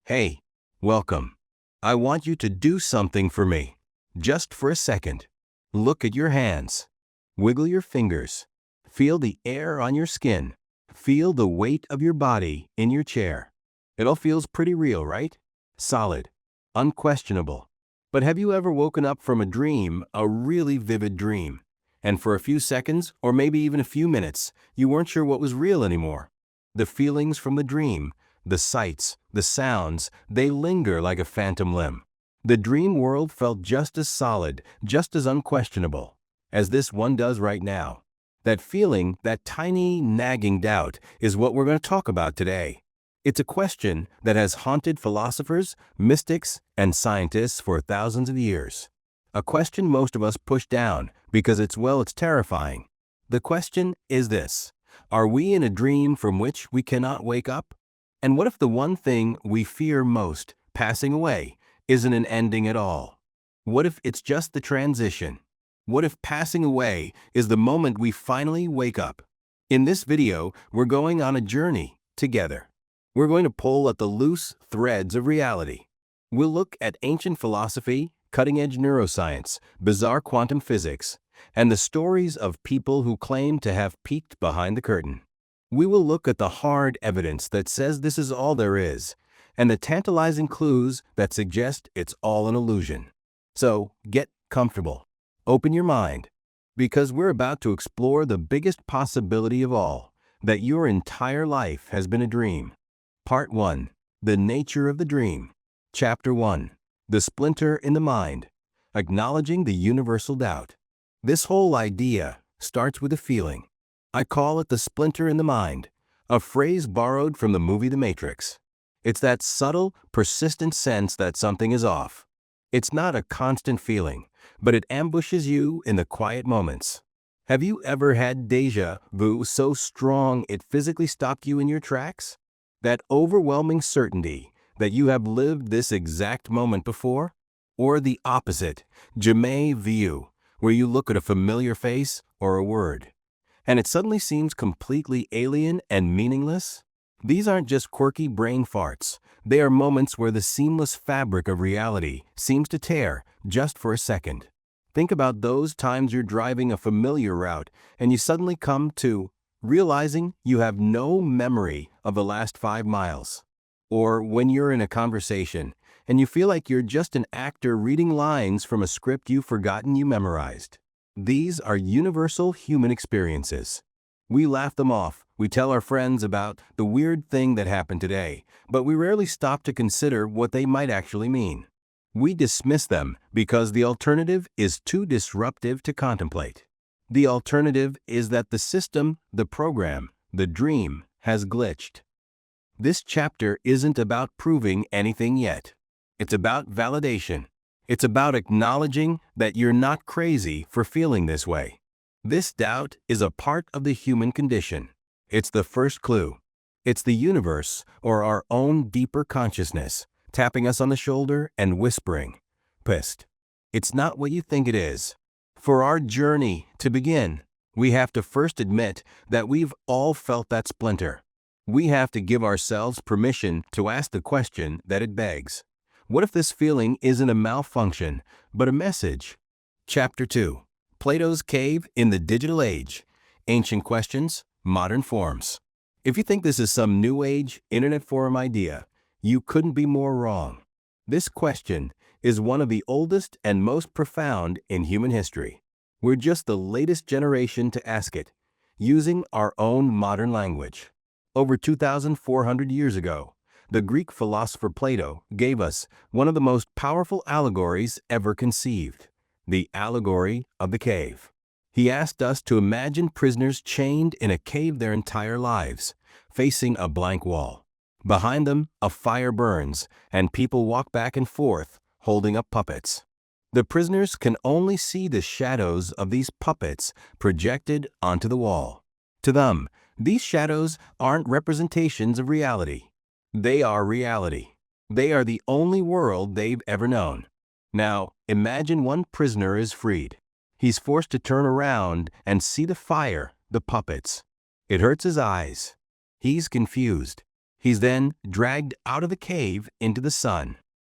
Hey, welcome. I want you to do something for me. Just for a second. Look at your hands. Wiggle your fingers. Feel the air on your skin. Feel the weight of your body in your chair. It all feels pretty real, right? Solid. Unquestionable. But have you ever woken up from a dream, a really vivid dream, and for a few seconds, or maybe even a few minutes, you weren't sure what was real anymore? The feelings from the dream, the sights, the sounds, they linger like a phantom limb. The dream world felt just as solid, just as unquestionable, as this one does right now. That feeling, that tiny, nagging doubt, is what we're going to talk about today. It's a question that has haunted philosophers, mystics, and scientists for thousands of years. A question most of us push down because it's terrifying. The question is this: are we in a dream from which we cannot wake up? And what if the one thing we fear most, passing away, isn't an ending at all? What if it's just the transition? What if passing away is the moment we finally wake up? In this video, we're going on a journey together. We're going to pull at the loose threads of reality. We'll look at ancient philosophy, cutting-edge neuroscience, bizarre quantum physics, and the stories of people who claim to have peeked behind the curtain. We will look at the hard evidence that says this is all there is, and the tantalizing clues that suggest it's all an illusion. So, get comfortable. Open your mind, because we're about to explore the biggest possibility of all, that your entire life has been a dream. Part 1. The Nature of the Dream. Chapter 1. The Splinter in the Mind. Acknowledging the Universal Doubt. This whole idea starts with a feeling. I call it the splinter in the mind, a phrase borrowed from the movie The Matrix. It's that subtle, persistent sense that something is off. It's not a constant feeling, but it ambushes you in the quiet moments. Have you ever had déjà vu so strong it physically stopped you in your tracks? That overwhelming certainty that you have lived this exact moment before? Or the opposite, jamais vu, where you look at a familiar face or a word, and it suddenly seems completely alien and meaningless? These aren't just quirky brain farts. They are moments where the seamless fabric of reality seems to tear just for a second. Think about those times you're driving a familiar route and you suddenly come to realizing you have no memory of the last 5 miles. Or when you're in a conversation and you feel like you're just an actor reading lines from a script you've forgotten you memorized. These are universal human experiences. We laugh them off, we tell our friends about the weird thing that happened today, but we rarely stop to consider what they might actually mean. We dismiss them because the alternative is too disruptive to contemplate. The alternative is that the system, the program, the dream has glitched. This chapter isn't about proving anything yet. It's about validation. It's about acknowledging that you're not crazy for feeling this way. This doubt is a part of the human condition. It's the first clue. It's the universe, or our own deeper consciousness, tapping us on the shoulder and whispering, "Psst, it's not what you think it is." For our journey to begin, we have to first admit that we've all felt that splinter. We have to give ourselves permission to ask the question that it begs. What if this feeling isn't a malfunction, but a message? Chapter 2. Plato's Cave in the Digital Age. Ancient Questions, Modern Forms. If you think this is some new age, internet forum idea, you couldn't be more wrong. This question is one of the oldest and most profound in human history. We're just the latest generation to ask it, using our own modern language. Over 2,400 years ago, the Greek philosopher Plato gave us one of the most powerful allegories ever conceived, the Allegory of the Cave. He asked us to imagine prisoners chained in a cave their entire lives, facing a blank wall. Behind them, a fire burns, and people walk back and forth, holding up puppets. The prisoners can only see the shadows of these puppets projected onto the wall. To them, these shadows aren't representations of reality. They are reality. They are the only world they've ever known. Now, imagine one prisoner is freed. He's forced to turn around and see the fire, the puppets. It hurts his eyes. He's confused. He's then dragged out of the cave into the sun.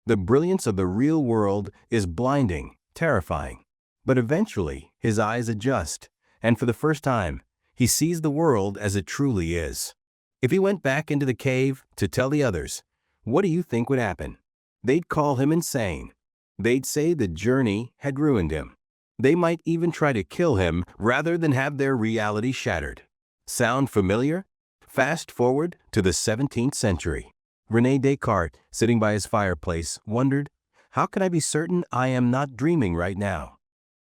The brilliance of the real world is blinding, terrifying. But eventually, his eyes adjust, and for the first time, he sees the world as it truly is. If he went back into the cave to tell the others, what do you think would happen? They'd call him insane. They'd say the journey had ruined him. They might even try to kill him rather than have their reality shattered. Sound familiar? Fast forward to the 17th century. René Descartes, sitting by his fireplace, wondered, how can I be certain I am not dreaming right now?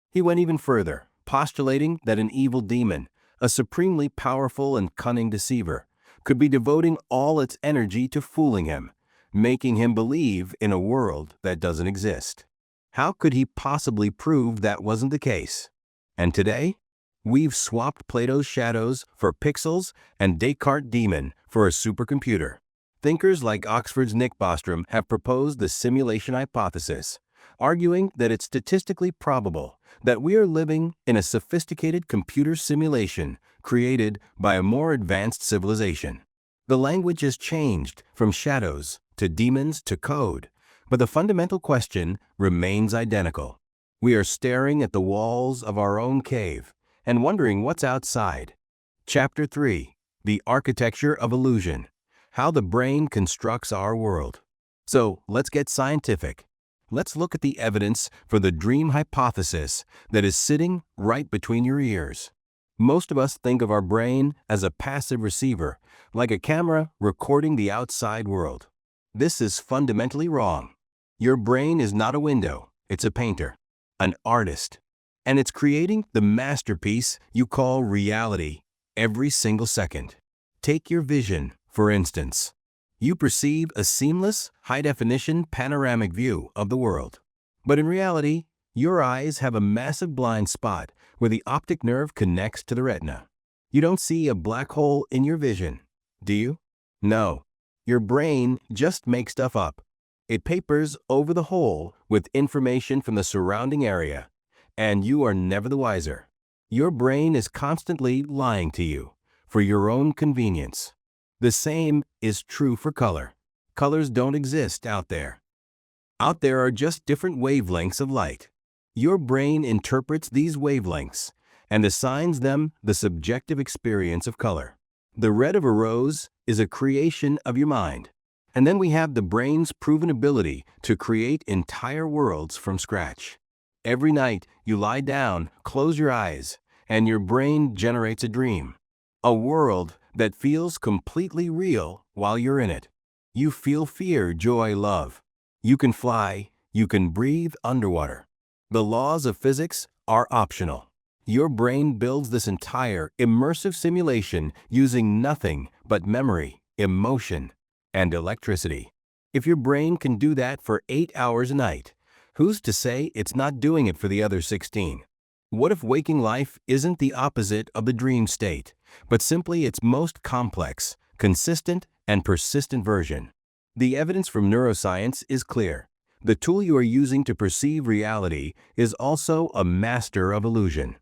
He went even further, postulating that an evil demon, a supremely powerful and cunning deceiver, could be devoting all its energy to fooling him, making him believe in a world that doesn't exist. How could he possibly prove that wasn't the case? And today, we've swapped Plato's shadows for pixels and Descartes' demon for a supercomputer. Thinkers like Oxford's Nick Bostrom have proposed the simulation hypothesis, arguing that it's statistically probable that we are living in a sophisticated computer simulation created by a more advanced civilization. The language has changed from shadows to demons to code, but the fundamental question remains identical. We are staring at the walls of our own cave and wondering what's outside. Chapter 3: The Architecture of Illusion. How the brain constructs our world. So, let's get scientific. Let's look at the evidence for the dream hypothesis that is sitting right between your ears. Most of us think of our brain as a passive receiver, like a camera recording the outside world. This is fundamentally wrong. Your brain is not a window, it's a painter, an artist, and it's creating the masterpiece you call reality every single second. Take your vision, for instance. You perceive a seamless, high-definition panoramic view of the world. But in reality, your eyes have a massive blind spot where the optic nerve connects to the retina. You don't see a black hole in your vision, do you? No. Your brain just makes stuff up. It papers over the hole with information from the surrounding area, and you are never the wiser. Your brain is constantly lying to you for your own convenience. The same is true for color. Colors don't exist out there. Out there are just different wavelengths of light. Your brain interprets these wavelengths and assigns them the subjective experience of color. The red of a rose is a creation of your mind. And then we have the brain's proven ability to create entire worlds from scratch. Every night you lie down, close your eyes, and your brain generates a dream. A world that feels completely real while you're in it. You feel fear, joy, love. You can fly, you can breathe underwater. The laws of physics are optional. Your brain builds this entire immersive simulation using nothing but memory, emotion, and electricity. If your brain can do that for 8 hours a night, who's to say it's not doing it for the other 16? What if waking life isn't the opposite of the dream state, but simply its most complex, consistent, and persistent version? The evidence from neuroscience is clear. The tool you are using to perceive reality is also a master of illusion.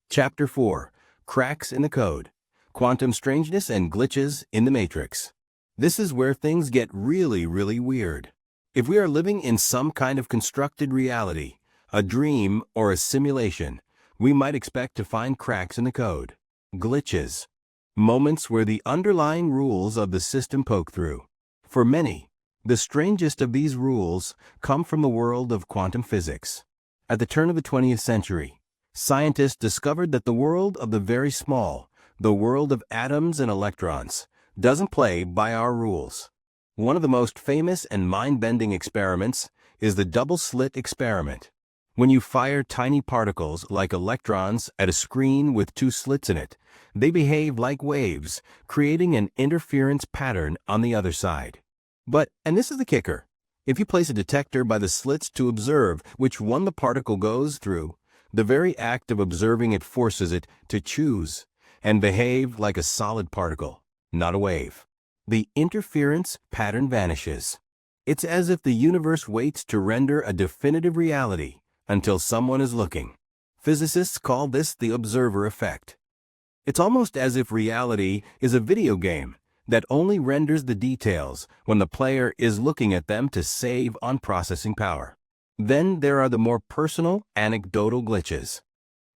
Chapter 4: Cracks in the Code. Quantum Strangeness and Glitches in the Matrix. This is where things get really weird. If we are living in some kind of constructed reality, a dream or a simulation, we might expect to find cracks in the code. Glitches. Moments where the underlying rules of the system poke through. For many, the strangest of these rules come from the world of quantum physics. At the turn of the 20th century, scientists discovered that the world of the very small, the world of atoms and electrons, doesn't play by our rules. One of the most famous and mind-bending experiments is the double-slit experiment. When you fire tiny particles like electrons at a screen with 2 slits in it, they behave like waves, creating an interference pattern on the other side. But, and this is the kicker, if you place a detector by the slits to observe which one the particle goes through, the very act of observing it forces it to choose and behave like a solid particle, not a wave. The interference pattern vanishes. It's as if the universe waits to render a definitive reality until someone is looking. Physicists call this the observer effect. It's almost as if reality is a video game that only renders the details when the player is looking at them to save on processing power. Then there are the more personal, anecdotal glitches.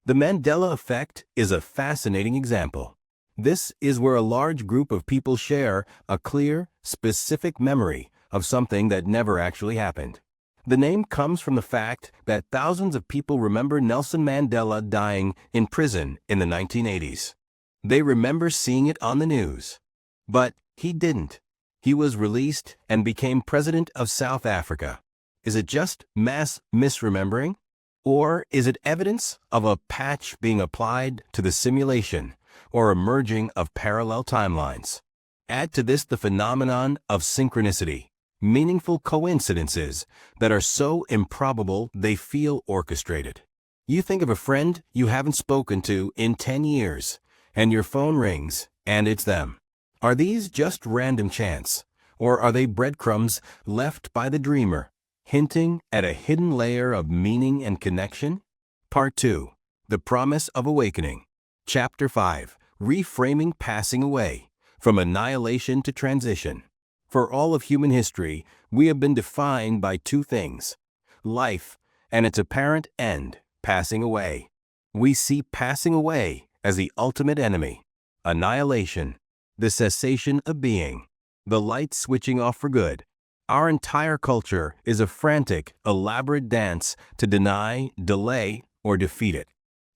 The Mandela effect is a fascinating example. This is where a large group of people share a clear, specific memory of something that never actually happened. The name comes from the fact that thousands of people remember Nelson Mandela dying in prison in the 1980s. They remember seeing it on the news. But he didn't. He was released and became president of South Africa. Is it just mass misremembering? Or is it evidence of a patch being applied to the simulation or a merging of parallel timelines? Add to this the phenomenon of synchronicity, meaningful coincidences that are so improbable they feel orchestrated. You think of a friend you haven't spoken to in 10 years, and your phone rings, and it's them. Are these just random chance, or are they breadcrumbs left by the dreamer, hinting at a hidden layer of meaning and connection? Part 2. The Promise of Awakening. Chapter 5. Reframing Passing Away, from Annihilation to Transition. For all of human history, we have been defined by two things: life and its apparent end, passing away. We see passing away as the ultimate enemy. Annihilation, the cessation of being, the light switching off for good. Our entire culture is a frantic, elaborate dance to deny, delay, or defeat it.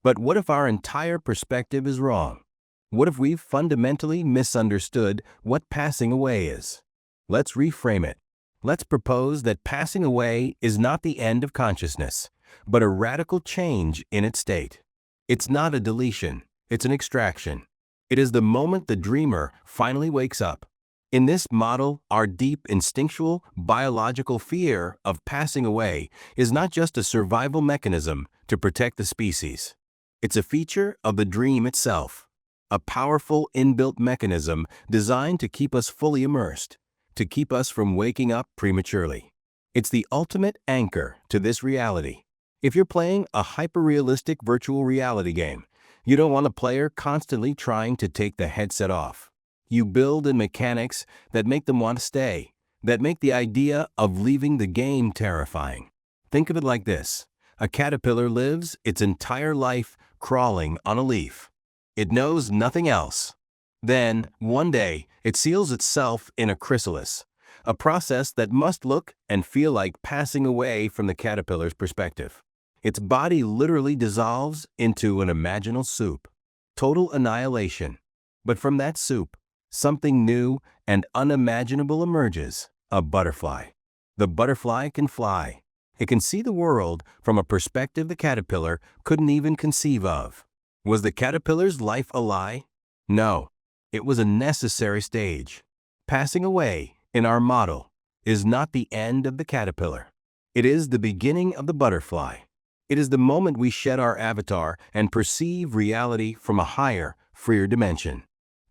But what if our entire perspective is wrong? What if we've fundamentally misunderstood what passing away is? Let's reframe it. Let's propose that passing away is not the end of consciousness, but a radical change in its state. It's not a deletion, it's an extraction. It is the moment the dreamer finally wakes up. In this model, our deep instinctual, biological fear of passing away is not just a survival mechanism to protect the species. It's a feature of the dream itself, a powerful inbuilt mechanism designed to keep us fully immersed, to keep us from waking up prematurely. It's the ultimate anchor to this reality. If you're playing a hyper-realistic virtual reality game, you don't want a player constantly trying to take the headset off. You build in mechanics that make them want to stay, that make the idea of leaving the game terrifying. Think of it like this: a caterpillar lives its entire life crawling on a leaf. It knows nothing else. Then, one day, it seals itself in a chrysalis, a process that must look and feel like passing away from the caterpillar's perspective. Its body literally dissolves into an imaginal soup. Total annihilation. But from that soup, something new and unimaginable emerges: a butterfly. The butterfly can fly. It can see the world from a perspective the caterpillar couldn't even conceive of. Was the caterpillar's life a lie? No. It was a necessary stage. Passing away, in our model, is not the end of the caterpillar. It is the beginning of the butterfly. It is the moment we shed our avatar and perceive reality from a higher, freer dimension.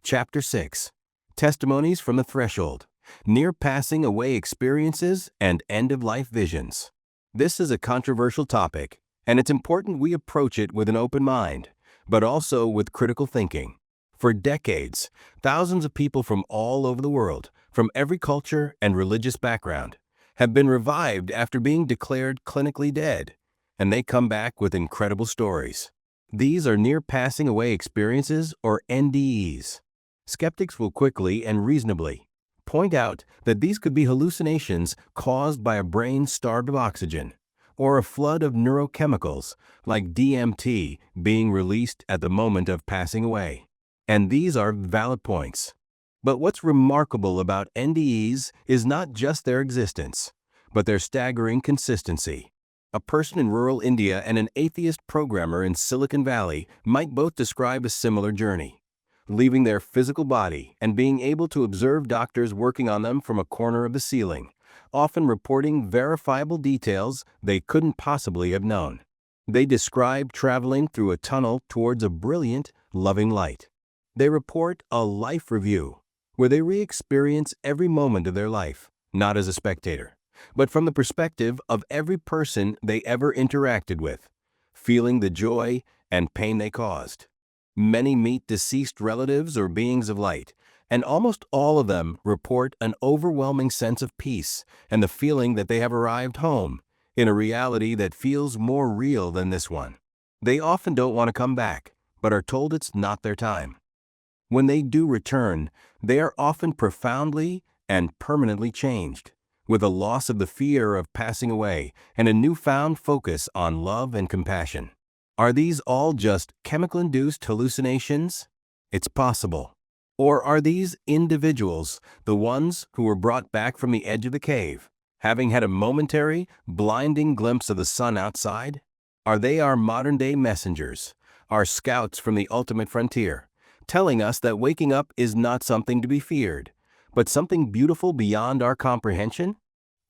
Chapter 6. Testimonies from the Threshold. Near passing away experiences and end-of-life visions. This is a controversial topic, and it's important we approach it with an open mind, but also with critical thinking. For decades, thousands of people from all over the world, from every culture and religious background, have been revived after being declared clinically dead, and they come back with incredible stories. These are near passing away experiences, or NDEs. Skeptics will quickly and reasonably point out that these could be hallucinations caused by a brain starved of oxygen, or a flood of neurochemicals like DMT being released at the moment of passing away. And these are valid points. But what's remarkable about NDEs is not just their existence, but their staggering consistency. A person in rural India and an atheist programmer in Silicon Valley might both describe a similar journey, leaving their physical body and being able to observe doctors working on them from a corner of the ceiling, often reporting verifiable details they couldn't possibly have known. They describe traveling through a tunnel towards a brilliant, loving light. They report a life review, where they re-experience every moment of their life, not as a spectator, but from the perspective of every person they ever interacted with, feeling the joy and pain they caused. Many meet deceased relatives or beings of light, and almost all of them report an overwhelming sense of peace and the feeling that they have arrived home in a reality that feels more real than this one. They often don't want to come back, but are told it's not their time. When they do return, they are often profoundly and permanently changed, with a loss of the fear of passing away and a newfound focus on love and compassion. Are these all just chemical-induced hallucinations? It's possible. Or are these individuals the ones who were brought back from the edge of the cave, having had a momentary, blinding glimpse of the sun outside? Are they our modern-day messengers, our scouts from the ultimate frontier, telling us that waking up is not something to be feared, but something beautiful beyond our comprehension?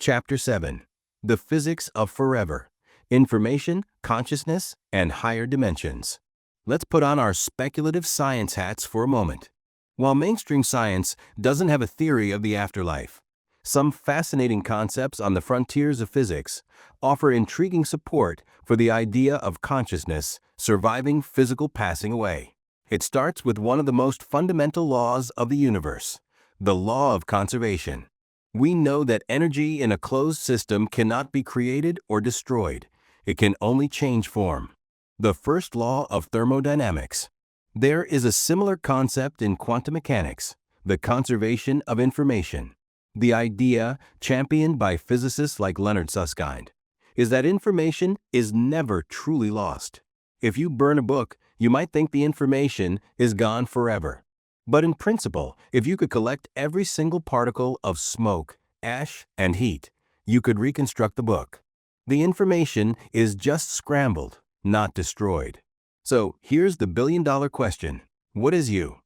Chapter 7. The Physics of Forever. Information, Consciousness, and Higher Dimensions. Let's put on our speculative science hats for a moment. While mainstream science doesn't have a theory of the afterlife, some fascinating concepts on the frontiers of physics offer intriguing support for the idea of consciousness surviving physical passing away. It starts with one of the most fundamental laws of the universe, the law of conservation. We know that energy in a closed system cannot be created or destroyed. It can only change form. The first law of thermodynamics. There is a similar concept in quantum mechanics, the conservation of information. The idea, championed by physicists like Leonard Susskind, is that information is never truly lost. If you burn a book, you might think the information is gone forever. But in principle, if you could collect every single particle of smoke, ash, and heat, you could reconstruct the book. The information is just scrambled, not destroyed. So here's the billion-dollar question. What is you?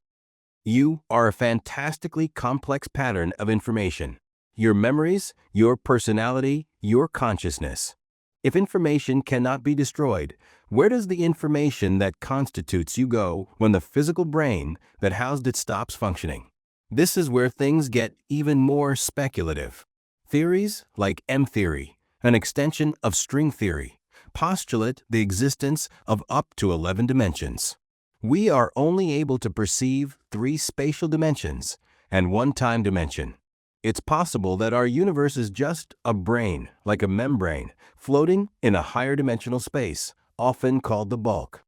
You are a fantastically complex pattern of information. Your memories, your personality, your consciousness. If information cannot be destroyed, where does the information that constitutes you go when the physical brain that housed it stops functioning? This is where things get even more speculative. Theories like M-theory, an extension of string theory, postulate the existence of up to 11 dimensions. We are only able to perceive 3 spatial dimensions and 1 time dimension. It's possible that our universe is just a brain, like a membrane, floating in a higher dimensional space, often called the bulk.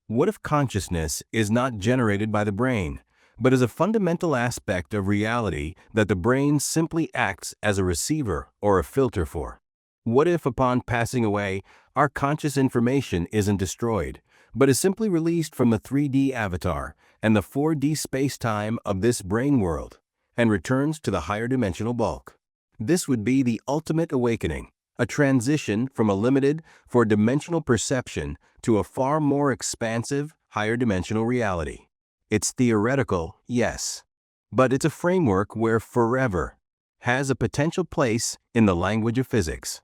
What if consciousness is not generated by the brain, but is a fundamental aspect of reality that the brain simply acts as a receiver or a filter for? What if, upon passing away, our conscious information isn't destroyed, but is simply released from the 3D avatar and the 4D space-time of this brain world, and returns to the higher dimensional bulk? This would be the ultimate awakening, a transition from a limited, four-dimensional perception to a far more expansive, higher dimensional reality. It's theoretical, yes, but it's a framework where forever has a potential place in the language of physics.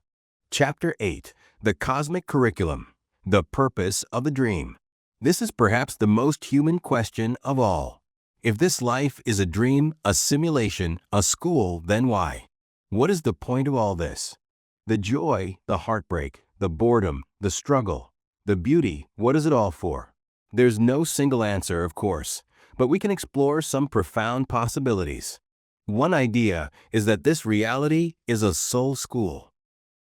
Chapter 8. The Cosmic Curriculum. The Purpose of the Dream. This is perhaps the most human question of all. If this life is a dream, a simulation, a school, then why? What is the point of all this? The joy, the heartbreak, the boredom, the struggle, the beauty, what is it all for? There's no single answer, of course, but we can explore some profound possibilities. One idea is that this reality is a soul school,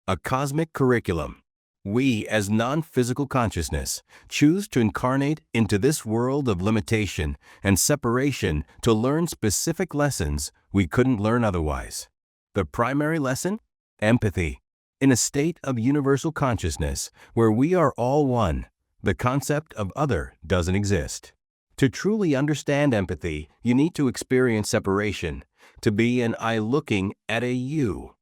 a cosmic curriculum. We, as non-physical consciousness, choose to incarnate into this world of limitation and separation to learn specific lessons we couldn't learn otherwise. The primary lesson? Empathy. In a state of universal consciousness where we are all one, the concept of other doesn't exist. To truly understand empathy, you need to experience separation, to be an I looking at a you.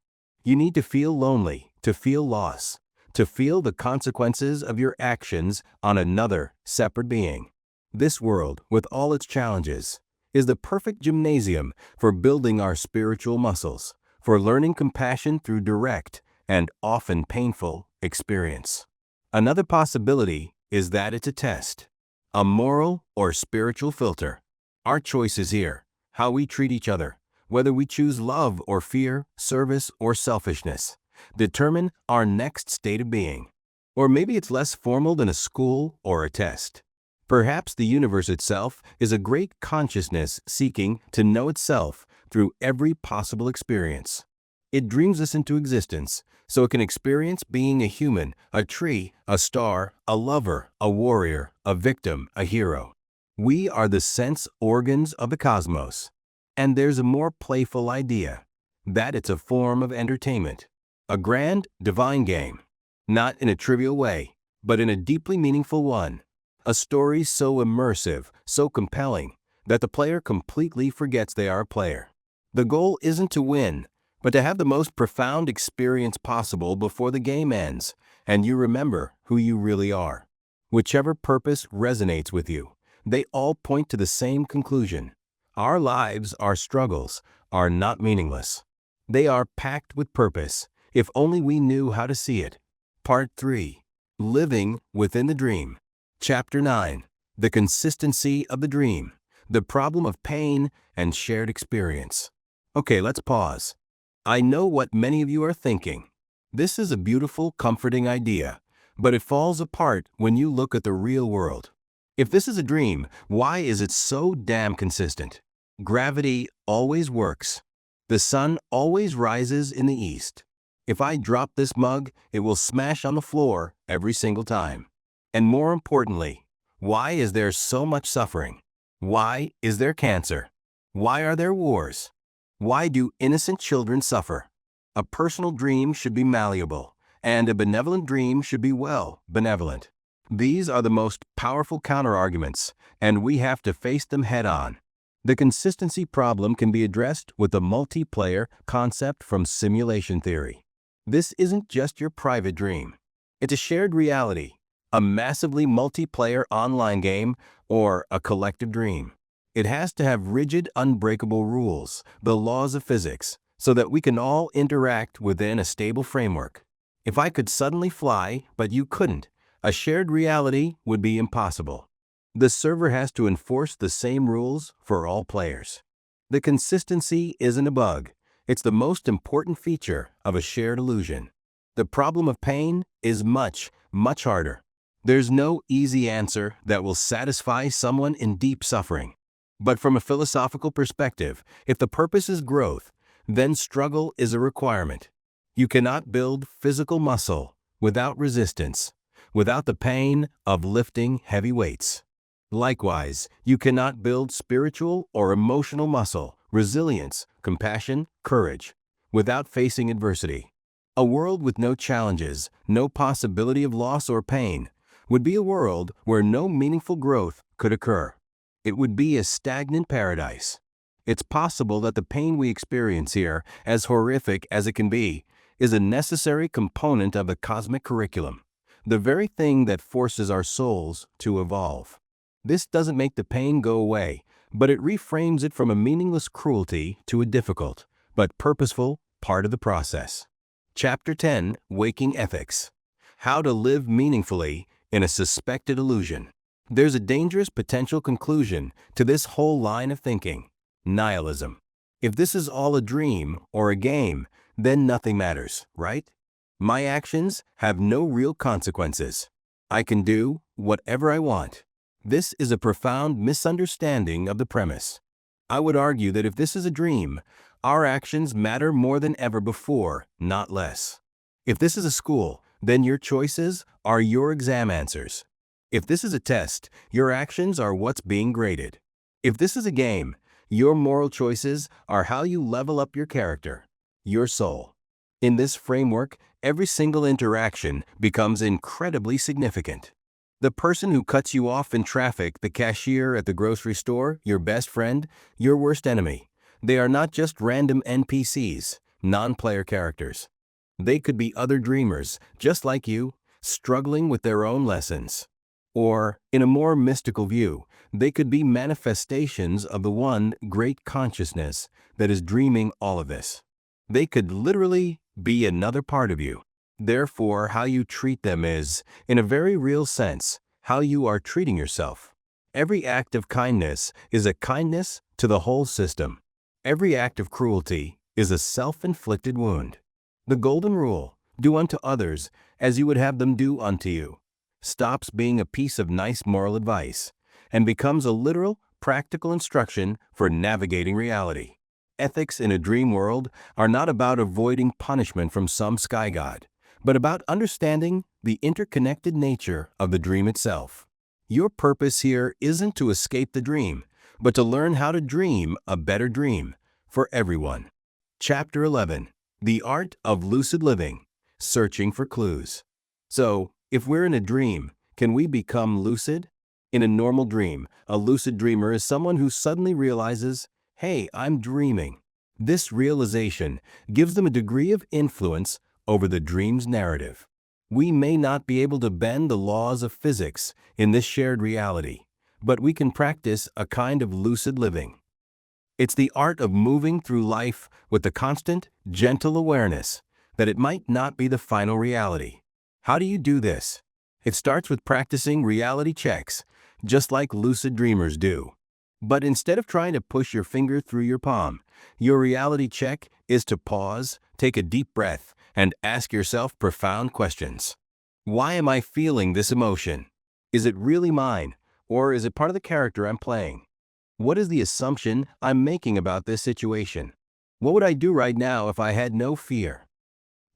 You need to feel lonely, to feel loss, to feel the consequences of your actions on another, separate being. This world, with all its challenges, is the perfect gymnasium for building our spiritual muscles, for learning compassion through direct, and often painful, experience. Another possibility is that it's a test, a moral or spiritual filter. Our choice is here, how we treat each other, whether we choose love or fear, service or selfishness, determine our next state of being. Or maybe it's less formal than a school or a test. Perhaps the universe itself is a great consciousness seeking to know itself through every possible experience. It dreams us into existence so it can experience being a human, a tree, a star, a lover, a warrior, a victim, a hero. We are the sense organs of the cosmos. And there's a more playful idea, that it's a form of entertainment, a grand, divine game, not in a trivial way, but in a deeply meaningful one. A story so immersive, so compelling, that the player completely forgets they are a player. The goal isn't to win, but to have the most profound experience possible before the game ends, and you remember who you really are. Whichever purpose resonates with you, they all point to the same conclusion. Our lives, our struggles, are not meaningless. They are packed with purpose, if only we knew how to see it. Part 3. Living within the Dream. Chapter 9. The Consistency of the Dream. The Problem of Pain and Shared Experience. Okay, let's pause. I know what many of you are thinking. This is a beautiful, comforting idea, but it falls apart when you look at the real world. If this is a dream, why is it so damn consistent? Gravity always works. The sun always rises in the east. If I drop this mug, it will smash on the floor every single time. And more importantly, why is there so much suffering? Why is there cancer? Why are there wars? Why do innocent children suffer? A personal dream should be malleable, and a benevolent dream should be, well, benevolent. These are the most powerful counterarguments, and we have to face them head-on. The consistency problem can be addressed with the multiplayer concept from simulation theory. This isn't just your private dream. It's a shared reality, a massively multiplayer online game, or a collective dream. It has to have rigid, unbreakable rules, the laws of physics, so that we can all interact within a stable framework. If I could suddenly fly, but you couldn't, a shared reality would be impossible. The server has to enforce the same rules for all players. The consistency isn't a bug. It's the most important feature of a shared illusion. The problem of pain is much, much harder. There's no easy answer that will satisfy someone in deep suffering. But from a philosophical perspective, if the purpose is growth, then struggle is a requirement. You cannot build physical muscle without resistance, without the pain of lifting heavy weights. Likewise, you cannot build spiritual or emotional muscle, resilience, compassion, courage, without facing adversity. A world with no challenges, no possibility of loss or pain, would be a world where no meaningful growth could occur. It would be a stagnant paradise. It's possible that the pain we experience here, as horrific as it can be, is a necessary component of the cosmic curriculum, the very thing that forces our souls to evolve. This doesn't make the pain go away, but it reframes it from a meaningless cruelty to a difficult, but purposeful, part of the process. Chapter 10. Waking Ethics. How to live meaningfully in a suspected illusion. There's a dangerous potential conclusion to this whole line of thinking: nihilism. If this is all a dream or a game, then nothing matters, right? My actions have no real consequences. I can do whatever I want. This is a profound misunderstanding of the premise. I would argue that if this is a dream, our actions matter more than ever before, not less. If this is a school, then your choices are your exam answers. If this is a test, your actions are what's being graded. If this is a game, your moral choices are how you level up your character, your soul. In this framework, every single interaction becomes incredibly significant. The person who cuts you off in traffic, the cashier at the grocery store, your best friend, your worst enemy. They are not just random NPCs, non-player characters. They could be other dreamers, just like you, struggling with their own lessons. Or, in a more mystical view, they could be manifestations of the one great consciousness that is dreaming all of this. They could literally be another part of you. Therefore, how you treat them is, in a very real sense, how you are treating yourself. Every act of kindness is a kindness to the whole system. Every act of cruelty is a self-inflicted wound. The golden rule, do unto others as you would have them do unto you, stops being a piece of nice moral advice and becomes a literal, practical instruction for navigating reality. Ethics in a dream world are not about avoiding punishment from some sky god, but about understanding the interconnected nature of the dream itself. Your purpose here isn't to escape the dream, but to learn how to dream a better dream for everyone. Chapter 11. The Art of Lucid Living, Searching for Clues. So, if we're in a dream, can we become lucid? In a normal dream, a lucid dreamer is someone who suddenly realizes, hey, I'm dreaming. This realization gives them a degree of influence over the dream's narrative. We may not be able to bend the laws of physics in this shared reality, but we can practice a kind of lucid living. It's the art of moving through life with the constant, gentle awareness that it might not be the final reality. How do you do this? It starts with practicing reality checks, just like lucid dreamers do. But instead of trying to push your finger through your palm, your reality check is to pause, take a deep breath, and ask yourself profound questions. Why am I feeling this emotion? Is it really mine, or is it part of the character I'm playing? What is the assumption I'm making about this situation? What would I do right now if I had no fear?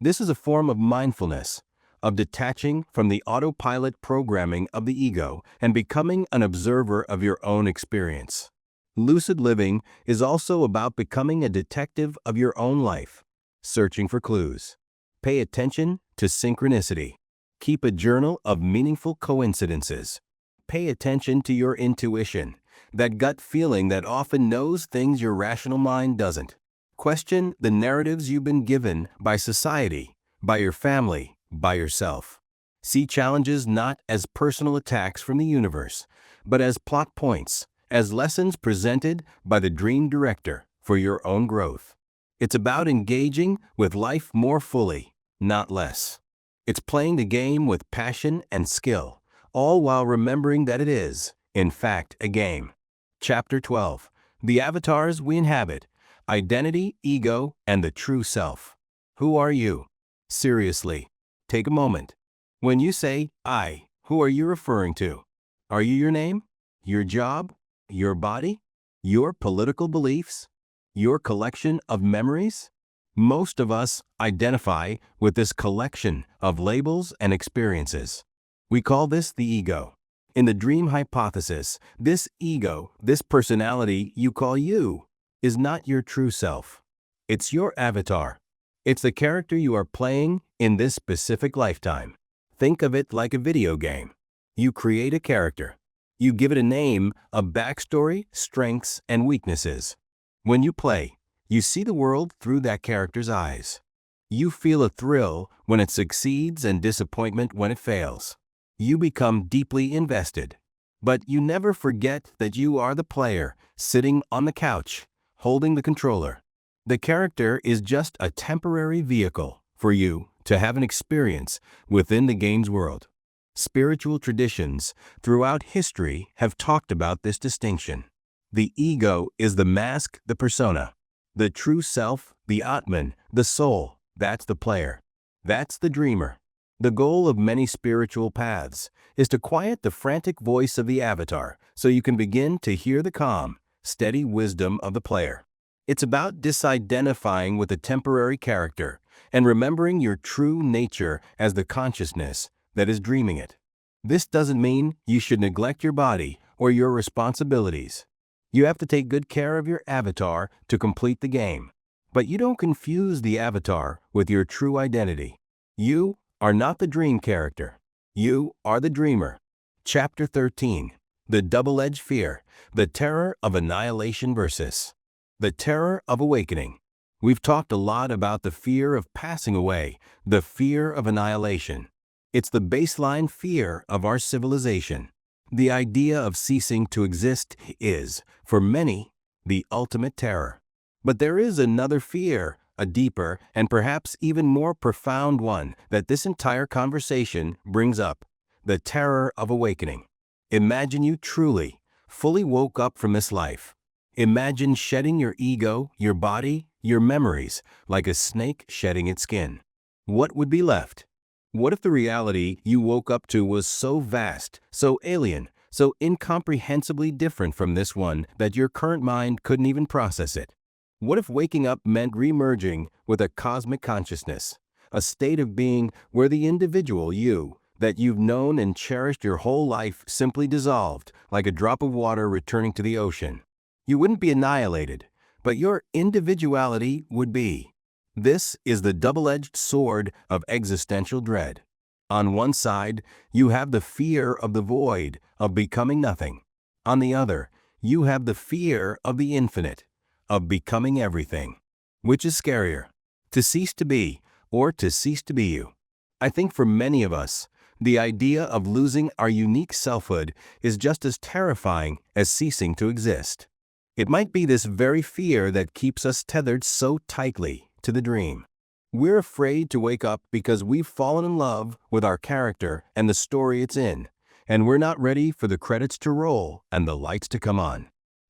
This is a form of mindfulness, of detaching from the autopilot programming of the ego and becoming an observer of your own experience. Lucid living is also about becoming a detective of your own life, searching for clues. Pay attention to synchronicity. Keep a journal of meaningful coincidences. Pay attention to your intuition, that gut feeling that often knows things your rational mind doesn't. Question the narratives you've been given by society, by your family, by yourself. See challenges not as personal attacks from the universe, but as plot points, as lessons presented by the dream director for your own growth. It's about engaging with life more fully, not less. It's playing the game with passion and skill, all while remembering that it is, in fact, a game. Chapter 12. The Avatars We Inhabit, Identity, Ego, and the True Self. Who are you? Seriously, take a moment. When you say, I, who are you referring to? Are you your name? Your job? Your body? Your political beliefs? Your collection of memories? Most of us identify with this collection of labels and experiences. We call this the ego. In the dream hypothesis, this ego, this personality you call you, is not your true self. It's your avatar. It's the character you are playing in this specific lifetime. Think of it like a video game. You create a character. You give it a name, a backstory, strengths, and weaknesses. When you play, you see the world through that character's eyes. You feel a thrill when it succeeds and disappointment when it fails. You become deeply invested. But you never forget that you are the player, sitting on the couch, holding the controller. The character is just a temporary vehicle for you to have an experience within the game's world. Spiritual traditions throughout history have talked about this distinction. The ego is the mask, the persona. The true self, the Atman, the soul, that's the player. That's the dreamer. The goal of many spiritual paths is to quiet the frantic voice of the avatar so you can begin to hear the calm, steady wisdom of the player. It's about disidentifying with the temporary character and remembering your true nature as the consciousness that is dreaming it. This doesn't mean you should neglect your body or your responsibilities. You have to take good care of your avatar to complete the game. But you don't confuse the avatar with your true identity. You are not the dream character. You are the dreamer. Chapter 13. The Double-Edged Fear, the Terror of Annihilation versus the Terror of Awakening. We've talked a lot about the fear of passing away, the fear of annihilation. It's the baseline fear of our civilization. The idea of ceasing to exist is, for many, the ultimate terror. But there is another fear, a deeper and perhaps even more profound one that this entire conversation brings up, the terror of awakening. Imagine you truly, fully woke up from this life. Imagine shedding your ego, your body, your memories, like a snake shedding its skin. What would be left? What if the reality you woke up to was so vast, so alien, so incomprehensibly different from this one that your current mind couldn't even process it? What if waking up meant remerging with a cosmic consciousness, a state of being where the individual you that you've known and cherished your whole life simply dissolved like a drop of water returning to the ocean? You wouldn't be annihilated, but your individuality would be. This is the double-edged sword of existential dread. On one side, you have the fear of the void, of becoming nothing. On the other, you have the fear of the infinite, of becoming everything. Which is scarier, to cease to be or to cease to be you? I think for many of us, the idea of losing our unique selfhood is just as terrifying as ceasing to exist. It might be this very fear that keeps us tethered so tightly to the dream. We're afraid to wake up because we've fallen in love with our character and the story it's in, and we're not ready for the credits to roll and the lights to come on.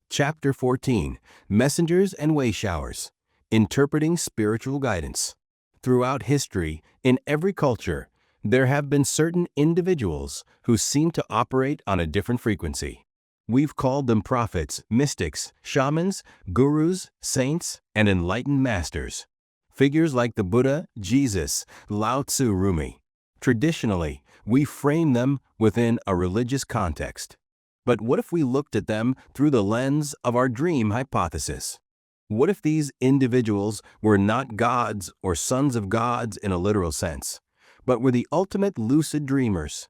Chapter 14, Messengers and Way Showers, Interpreting Spiritual Guidance. Throughout history, in every culture, there have been certain individuals who seem to operate on a different frequency. We've called them prophets, mystics, shamans, gurus, saints, and enlightened masters. Figures like the Buddha, Jesus, Lao Tzu, Rumi. Traditionally, we frame them within a religious context. But what if we looked at them through the lens of our dream hypothesis? What if these individuals were not gods or sons of gods in a literal sense, but were the ultimate lucid dreamers?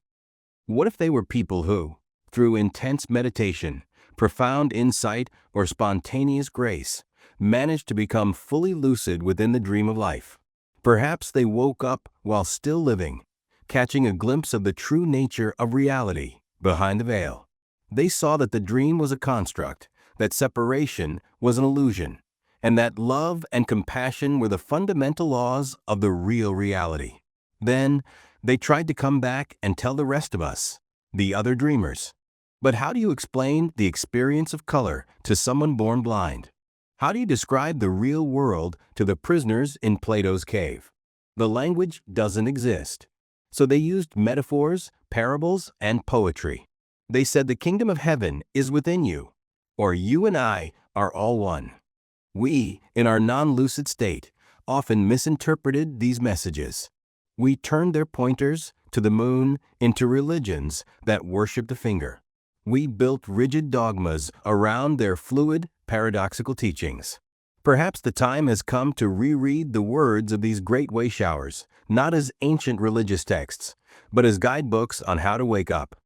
What if they were people who, through intense meditation, profound insight, or spontaneous grace, managed to become fully lucid within the dream of life? Perhaps they woke up while still living, catching a glimpse of the true nature of reality behind the veil. They saw that the dream was a construct, that separation was an illusion, and that love and compassion were the fundamental laws of the real reality. Then, they tried to come back and tell the rest of us, the other dreamers. But how do you explain the experience of color to someone born blind? How do you describe the real world to the prisoners in Plato's cave? The language doesn't exist. So they used metaphors, parables, and poetry. They said the kingdom of heaven is within you, or you and I are all one. We, in our non-lucid state, often misinterpreted these messages. We turned their pointers to the moon into religions that worship the finger. We built rigid dogmas around their fluid, paradoxical teachings. Perhaps the time has come to reread the words of these great way showers, not as ancient religious texts, but as guidebooks on how to wake up.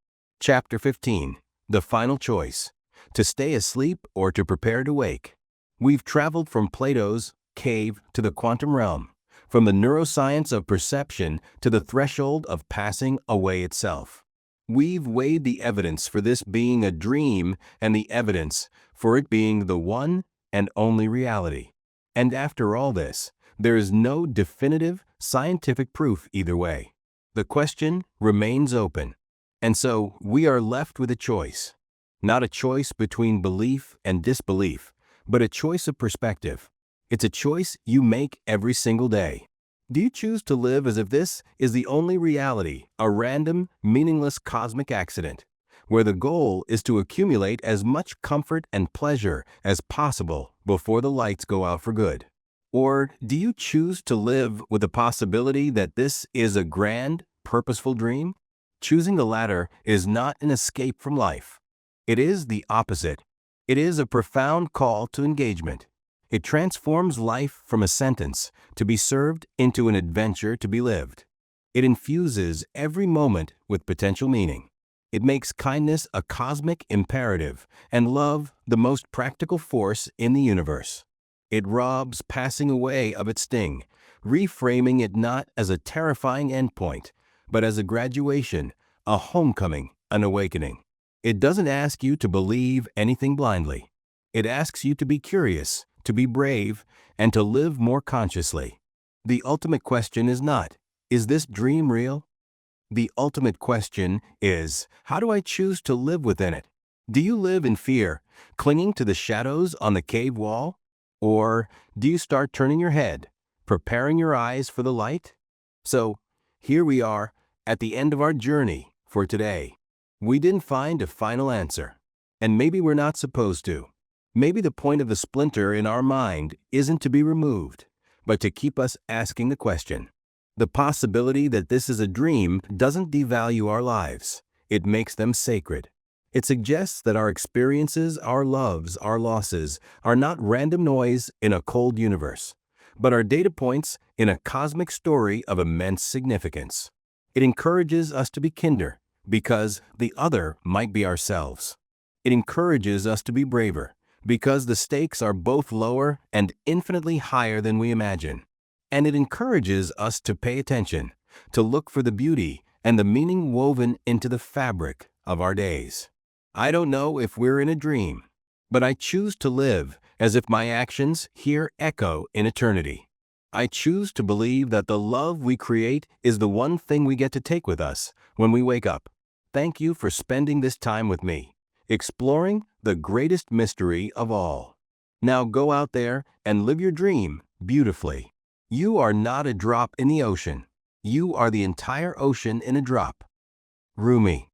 Chapter 15, The Final Choice, to stay asleep or to prepare to wake. We've traveled from Plato's cave to the quantum realm, from the neuroscience of perception to the threshold of passing away itself. We've weighed the evidence for this being a dream and the evidence for it being the one and only reality. And after all this, there is no definitive scientific proof either way. The question remains open. And so we are left with a choice. Not a choice between belief and disbelief, but a choice of perspective. It's a choice you make every single day. Do you choose to live as if this is the only reality, a random, meaningless cosmic accident, where the goal is to accumulate as much comfort and pleasure as possible before the lights go out for good? Or do you choose to live with the possibility that this is a grand, purposeful dream? Choosing the latter is not an escape from life. It is the opposite. It is a profound call to engagement. It transforms life from a sentence to be served into an adventure to be lived. It infuses every moment with potential meaning. It makes kindness a cosmic imperative and love the most practical force in the universe. It robs passing away of its sting, reframing it not as a terrifying endpoint, but as a graduation, a homecoming, an awakening. It doesn't ask you to believe anything blindly. It asks you to be curious, to be brave, and to live more consciously. The ultimate question is not, is this dream real? The ultimate question is, how do I choose to live within it? Do you live in fear, clinging to the shadows on the cave wall? Or do you start turning your head, preparing your eyes for the light? So, here we are, at the end of our journey for today. We didn't find a final answer. And maybe we're not supposed to. Maybe the point of the splinter in our mind isn't to be removed, but to keep us asking the question. The possibility that this is a dream doesn't devalue our lives. It makes them sacred. It suggests that our experiences, our loves, our losses are not random noise in a cold universe, but are data points in a cosmic story of immense significance. It encourages us to be kinder, because the other might be ourselves. It encourages us to be braver, because the stakes are both lower and infinitely higher than we imagine. And it encourages us to pay attention, to look for the beauty and the meaning woven into the fabric of our days. I don't know if we're in a dream, but I choose to live as if my actions here echo in eternity. I choose to believe that the love we create is the one thing we get to take with us when we wake up. Thank you for spending this time with me, exploring the greatest mystery of all. Now go out there and live your dream beautifully. You are not a drop in the ocean. You are the entire ocean in a drop. Rumi.